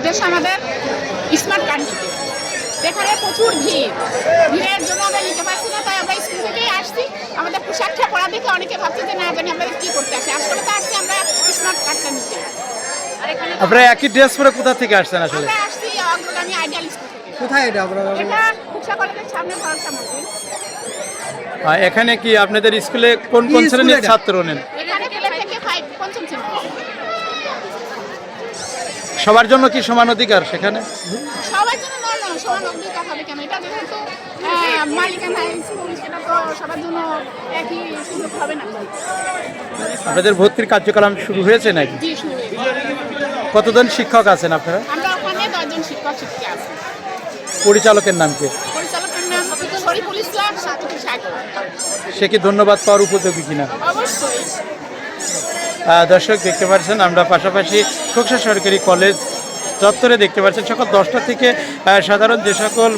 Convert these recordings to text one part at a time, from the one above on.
উদ্দেশ্য আমাদের smart card নিতে। এখানে প্রচুর ভিড়ের জন্য আমরা নিতে পারছি না, তাই আমরা স্কুল থেকেই আসছি। আমাদের পোশাকটা পরা দেখে অনেকে ভাবছে যে না জানি আমরা কি করতে আসি, আসলে তো আসছি আমরা স্মার্ট কার্ডটা নিতে। আপনারা একই ড্রেস পরে কোথা থেকে আসছেন আসলে? আমরা আসছি অগ্রগামী আইডিয়াল স্কুল থেকে। কোথায় এটা আপনারা? এটা খুচরা কলেজের সামনে ভরসা মসজিদ। এখানে কি আপনাদের স্কুলে কোন কোন শ্রেণীর ছাত্র নেন? এখানে প্লে থেকে 5 পঞ্চম শ্রেণী। সবার জন্য কি সমান অধিকার সেখানে? সবার জন্য না, সমান অধিকার হবে কেন? এটা যেহেতু মালিকানা স্কুল, সেটা তো সবার জন্য একই সুযোগ হবে না। আপনাদের ভর্তির কার্যক্রম শুরু হয়েছে নাকি? জি, শুরু হয়েছে। কতজন শিক্ষক আছেন আপনারা? আমরা ওখানে 10 জন শিক্ষক শিক্ষিকা আছি। পরিচালকের নাম কি? পরিচালকের নাম শরীফুল ইসলাম, সাতটি সাগর। সে কি ধন্যবাদ পাওয়ার উপযোগী কিনা? অবশ্যই। দর্শক দেখতে পাচ্ছেন আমরা পাশাপাশি খোকসা সরকারি কলেজ চত্বরে দেখতে পাচ্ছেন সকাল 10টা থেকে সাধারণ যে সকল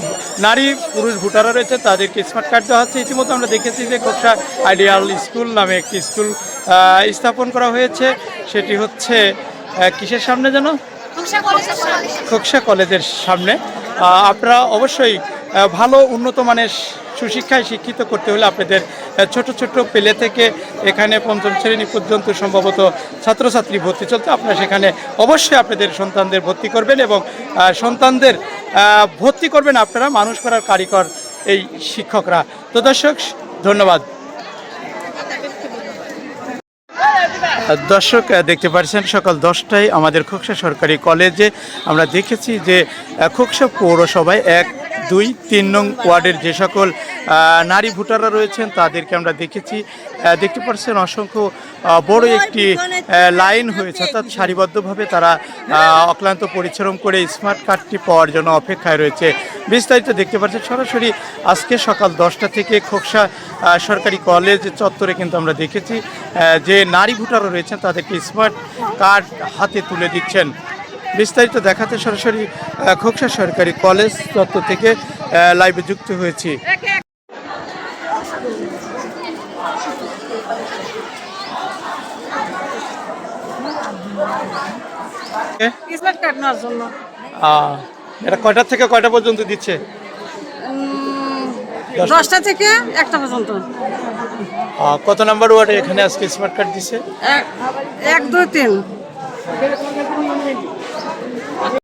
নারী পুরুষ ভোটাররা রয়েছে তাদেরকে স্মার্ট কার্ড দেওয়া হচ্ছে। ইতিমধ্যে আমরা দেখেছি যে খোকসা আইডিয়াল স্কুল নামে একটি স্কুল স্থাপন করা হয়েছে। সেটি হচ্ছে কিসের সামনে যেন? খোকসা কলেজের সামনে। আপনারা অবশ্যই ভালো উন্নত মানের সুশিক্ষায় শিক্ষিত করতে হলে আপনাদের ছোট ছোট পেলে থেকে এখানে পঞ্চম শ্রেণী পর্যন্ত সম্ভবত ছাত্রছাত্রী ভর্তি চলছে। আপনারা সেখানে অবশ্যই আপনাদের সন্তানদের ভর্তি করবেন এবং সন্তানদের ভর্তি করবেন আপনারা মানুষ করার কারিগর এই শিক্ষকরা। তো দর্শক ধন্যবাদ। দর্শক দেখতে পাচ্ছেন সকাল 10টায় আমাদের খোকসা সরকারি কলেজে আমরা দেখেছি যে খোকসা পৌরসভায় 1, 2, 3 নং ওয়ার্ডের যে সকল নারী ভোটাররা রয়েছেন তাদেরকে আমরা দেখেছি। দেখতে পাচ্ছেন অসংখ্য বড় একটি লাইন হয়েছে, অর্থাৎ সারিবদ্ধভাবে তারা অক্লান্ত পরিশ্রম করে স্মার্ট কার্ডটি পাওয়ার জন্য অপেক্ষায় রয়েছে। বিস্তারিত দেখতে পাচ্ছেন সরাসরি আজকে সকাল 10টা থেকে খোকসা সরকারি কলেজ চত্বরে কিন্তু আমরা দেখেছি যে নারী ভোটাররা রয়েছেন তাদেরকে স্মার্ট কার্ড হাতে তুলে দিচ্ছেন। বিস্তারিত দেখাতে সরাসরি খোকসা সরকারি কলেজ চত্বর থেকে লাইভে যুক্ত হয়েছি। স্মার্ট কার্ড নেওয়ার জন্য। এটা কয়টা থেকে কয়টা পর্যন্ত দিচ্ছে? 10টা থেকে 1টা পর্যন্ত। কত নাম্বার ওয়ার্ডে এখানে আজকে স্মার্ট কার্ড দিচ্ছে? 1, 2, 3।